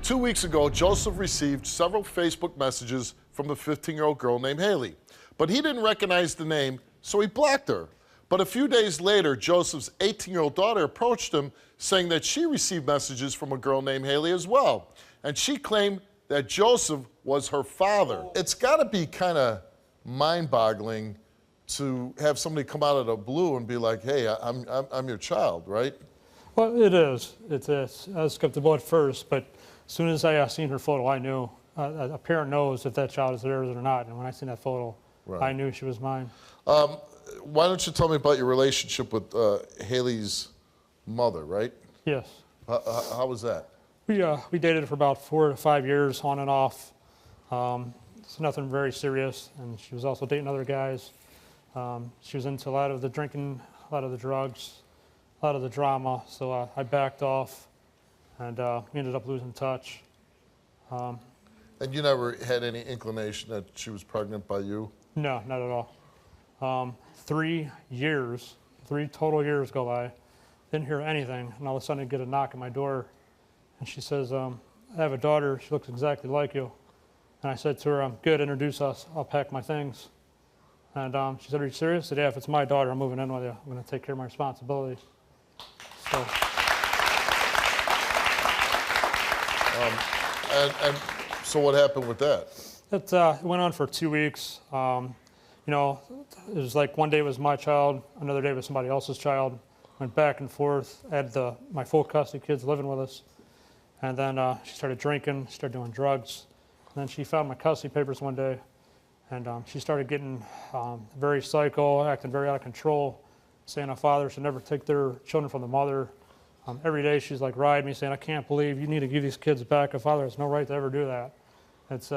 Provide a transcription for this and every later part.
2 weeks ago, Joseph received several Facebook messages from the 15-year-old girl named Hayley. But he didn't recognize the name, so he blocked her. But a few days later, Joseph's 18-year-old daughter approached him saying that she received messages from a girl named Hayley as well. And she claimed that Joseph was her father. It's gotta be kind of mind-boggling to have somebody come out of the blue and be like, hey, I'm your child, right? Well, it is. It is. I was skeptical at first, but as soon as I seen her photo, I knew. A parent knows if that child is theirs or not, and when I seen that photo, right, I knew she was mine. Why don't you tell me about your relationship with Hayley's mother, right? Yes. How was that? We dated for about 4 to 5 years, on and off. It's nothing very serious, and she was also dating other guys. She was into a lot of the drinking, a lot of the drugs, a lot of the drama, so I backed off, and we ended up losing touch. And you never had any inclination that she was pregnant by you? No, not at all. 3 years, 3 total years go by, didn't hear anything, and all of a sudden I get a knock at my door, and she says, I have a daughter, she looks exactly like you. And I said to her, good, introduce us, I'll pack my things. And she said, are you serious? I said, yeah, if it's my daughter, I'm moving in with you. I'm going to take care of my responsibilities. So. And so what happened with that? It went on for 2 weeks. You know, it was like one day was my child, another day was somebody else's child. Went back and forth. I had my full custody kids living with us. And then she started drinking, started doing drugs. And then she found my custody papers one day, and she started getting very psycho, acting very out of control, saying a father should never take their children from the mother. Every day she's like riding me, saying, I can't believe you need to give these kids back. A father has no right to ever do that. It's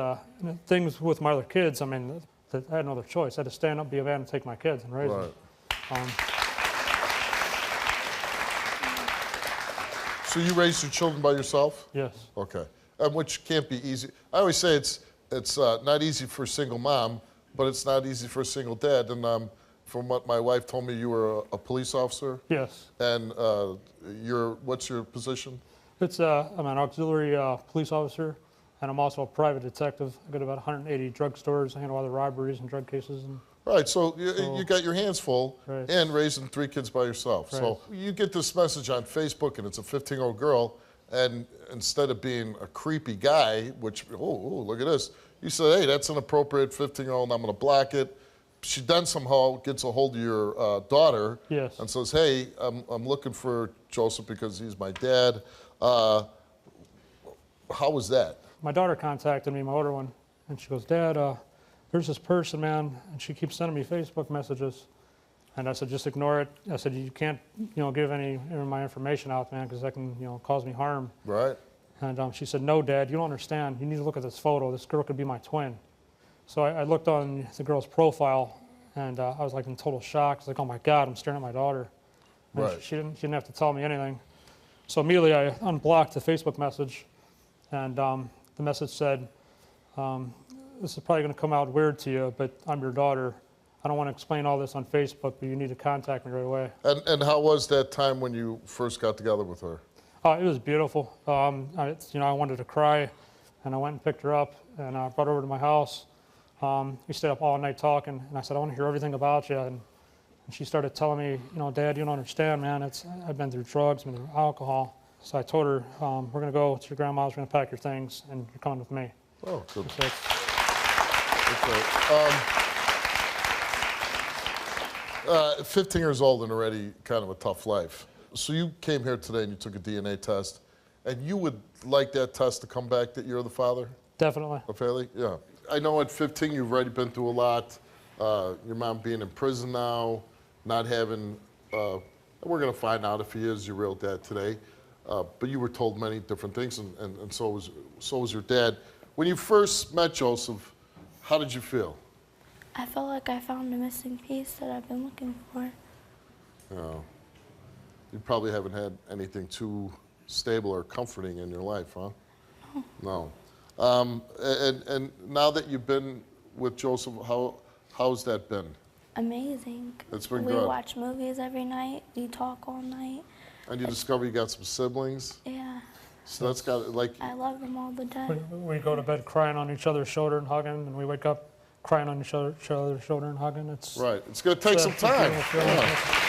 things with my other kids, I mean, that I had no other choice. I had to stand up, be a man, and take my kids and raise them. So you raised your children by yourself? Yes. Okay. Which can't be easy. I always say it's not easy for a single mom, but it's not easy for a single dad. And from what my wife told me, you were a police officer? Yes. And what's your position? I'm an auxiliary police officer, and I'm also a private detective. I go to about 180 drugstores. I handle other robberies and drug cases. And right, so you got your hands full, right, and raising 3 kids by yourself. Right. So you get this message on Facebook, and it's a 15-year-old girl, and instead of being a creepy guy, which, oh, look at this, you say, hey, that's an appropriate 15-year-old, I'm gonna block it. She then somehow gets a hold of your daughter, yes, and says, hey, I'm looking for Joseph because he's my dad. How was that? My daughter contacted me, my older one, and she goes, Dad, there's this person, man, and she keeps sending me Facebook messages. And I said, just ignore it. I said, you can't, give any of my information out, man, because that can, cause me harm. Right. And she said, no, Dad, you don't understand. You need to look at this photo. This girl could be my twin. So I looked on the girl's profile, and I was like in total shock. I was like, oh my God, I'm staring at my daughter. And right. She didn't have to tell me anything. So immediately I unblocked the Facebook message, and the message said, this is probably going to come out weird to you, but I'm your daughter. I don't want to explain all this on Facebook, but you need to contact me right away. And how was that time when you first got together with her? It was beautiful. I wanted to cry, and I went and picked her up, and I brought her over to my house. We stayed up all night talking, and I said, I want to hear everything about you. And she started telling me, Dad, you don't understand, man. I've been through drugs, I've been through alcohol. So I told her, we're going to go to your grandma's, we're going to pack your things, and you're coming with me. Oh, good. So okay. 15 years old and already kind of a tough life. So you came here today and you took a DNA test, and you would like that test to come back that you're the father? Definitely. Of Hayley? Yeah. I know at 15 you've already been through a lot. Your mom being in prison now, not having, we're going to find out if he is your real dad today. But you were told many different things, and so was your dad. When you first met Joseph, how did you feel? I felt like I found a missing piece that I've been looking for. Yeah. You probably haven't had anything too stable or comforting in your life, huh? No. And now that you've been with Joseph, how's that been? Amazing. It's been good. We watch movies every night. We talk all night. And you discover you got some siblings? Yeah. So that's got like. I love them all the time. We go to bed crying on each other's shoulder and hugging, and we wake up crying on each other's shoulder and hugging. It's Right. It's going to take some a time. beautiful feeling. Yeah.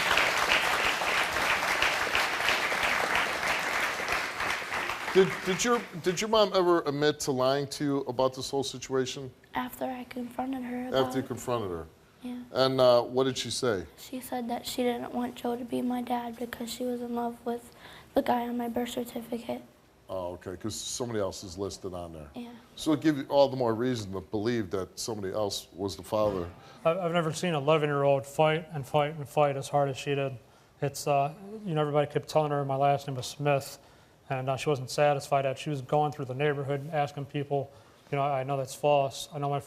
Did your mom ever admit to lying to you about this whole situation After I confronted her about after you it, confronted her? yeah. And what did she say? She said that she didn't want Joe to be my dad because she was in love with the guy on my birth certificate. Oh, okay, because somebody else is listed on there. Yeah. So it gives you all the more reason to believe that somebody else was the father. I've never seen an 11-year-old fight and fight and fight as hard as she did. It's, everybody kept telling her my last name was Smith, and she wasn't satisfied that she was going through the neighborhood asking people, I know that's false. I know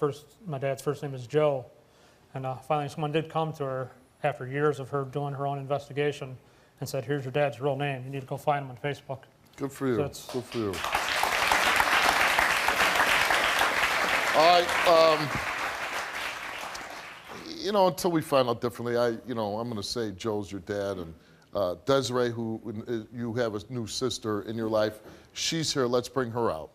my dad's first name is Joe. And finally someone did come to her after years of her doing her own investigation and said, here's your dad's real name. You need to go find him on Facebook. Good for you. That's- Good for you. All right. Until we find out differently, I'm going to say Joe's your dad, and Desiree, who you have a new sister in your life, she's here. Let's bring her out.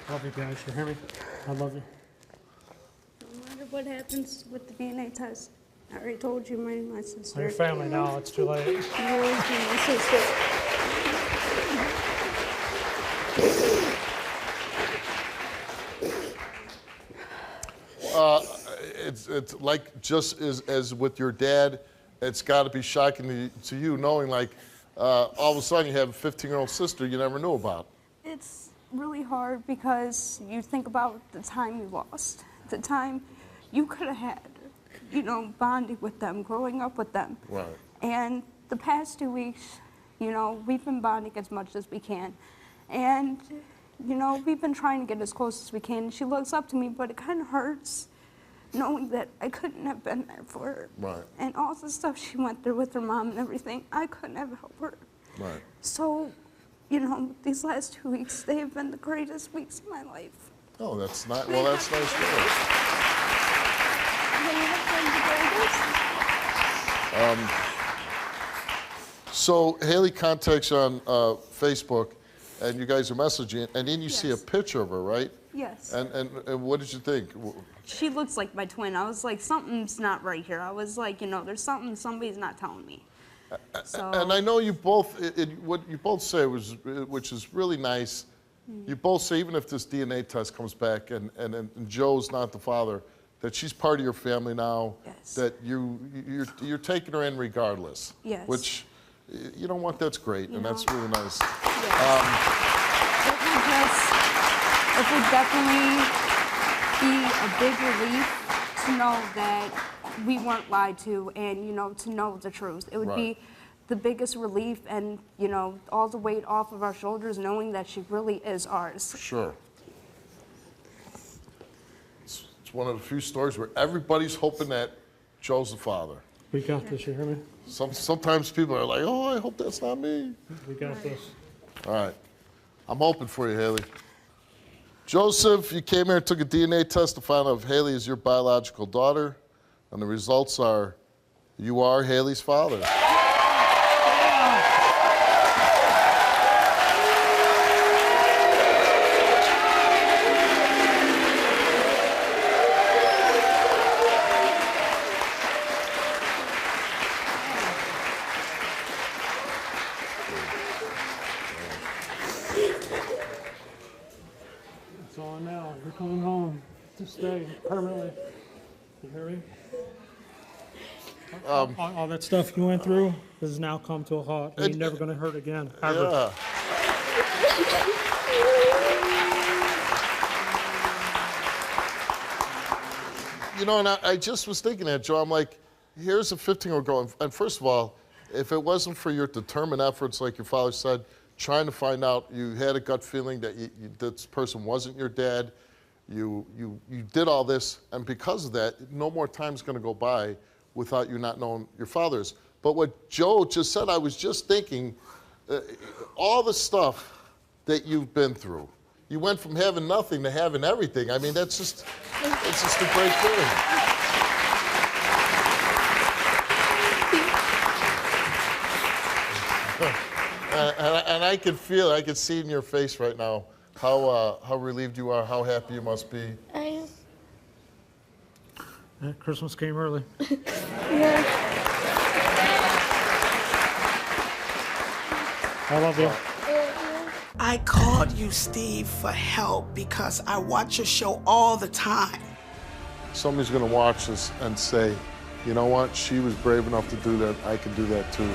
Love you guys. You hear me? I love you. No matter what happens with the DNA test, I already told you, my sister. We're your family now. It's too late. You always be my sister. It's like just as with your dad, it's got to be shocking to you knowing all of a sudden you have a 15-year-old sister you never knew about. It's really hard because you think about the time you lost, the time you could have had, bonding with them, growing up with them. Right. And the past 2 weeks, we've been bonding as much as we can. And, we've been trying to get as close as we can. She looks up to me, but it kind of hurts knowing that I couldn't have been there for her. Right. And all the stuff she went through with her mom and everything, I couldn't have helped her. Right. So, these last 2 weeks, they have been the greatest weeks of my life. Oh, that's not. Well, that's nice news. They have been the greatest. So Hayley contacts you on Facebook, and you guys are messaging, and then you see a Yes. picture of her, right? Yes. And what did you think? She looks like my twin. I was like, something's not right here. I was like, there's something somebody's not telling me. So, And I know you both. What you both say was, which is really nice. You both say even if this DNA test comes back and Joe's not the father, that she's part of your family now. Yes. That you're taking her in regardless. Yes. Which, that's great, and that's really nice. yes. It would definitely be a big relief to know that we weren't lied to and, to know the truth. It would Right. be the biggest relief and, all the weight off of our shoulders knowing that she really is ours. Sure. It's one of the few stories where everybody's hoping that Joe's the father. We got this. You hear me? Sometimes people are like, oh, I hope that's not me. We got this. All right. I'm hoping for you, Hayley. Joseph, you came here and took a DNA test to find out if Hayley is your biological daughter, and the results are you are Hayley's father. It's on now. You're coming home to stay permanently. You hear me? All that stuff you went through has now come to a halt. And you're never going to hurt again. Ever. Yeah. And I just was thinking that, Joe. I'm like, here's a 15-year-old girl. And first of all, if it wasn't for your determined efforts, like your father said, trying to find out, you had a gut feeling that this person wasn't your dad. You did all this, and because of that, no more time's going to go by without you not knowing your father's. But what Joe just said, I was just thinking, all the stuff that you've been through. You went from having nothing to having everything. I mean, it's just a great feeling. And I can feel, I can see in your face right now how relieved you are, how happy you must be. I am. Yeah, Christmas came early. Yeah. I love you. I called you, Steve, for help because I watch your show all the time. Somebody's gonna watch this and say, you know what, she was brave enough to do that, I can do that too.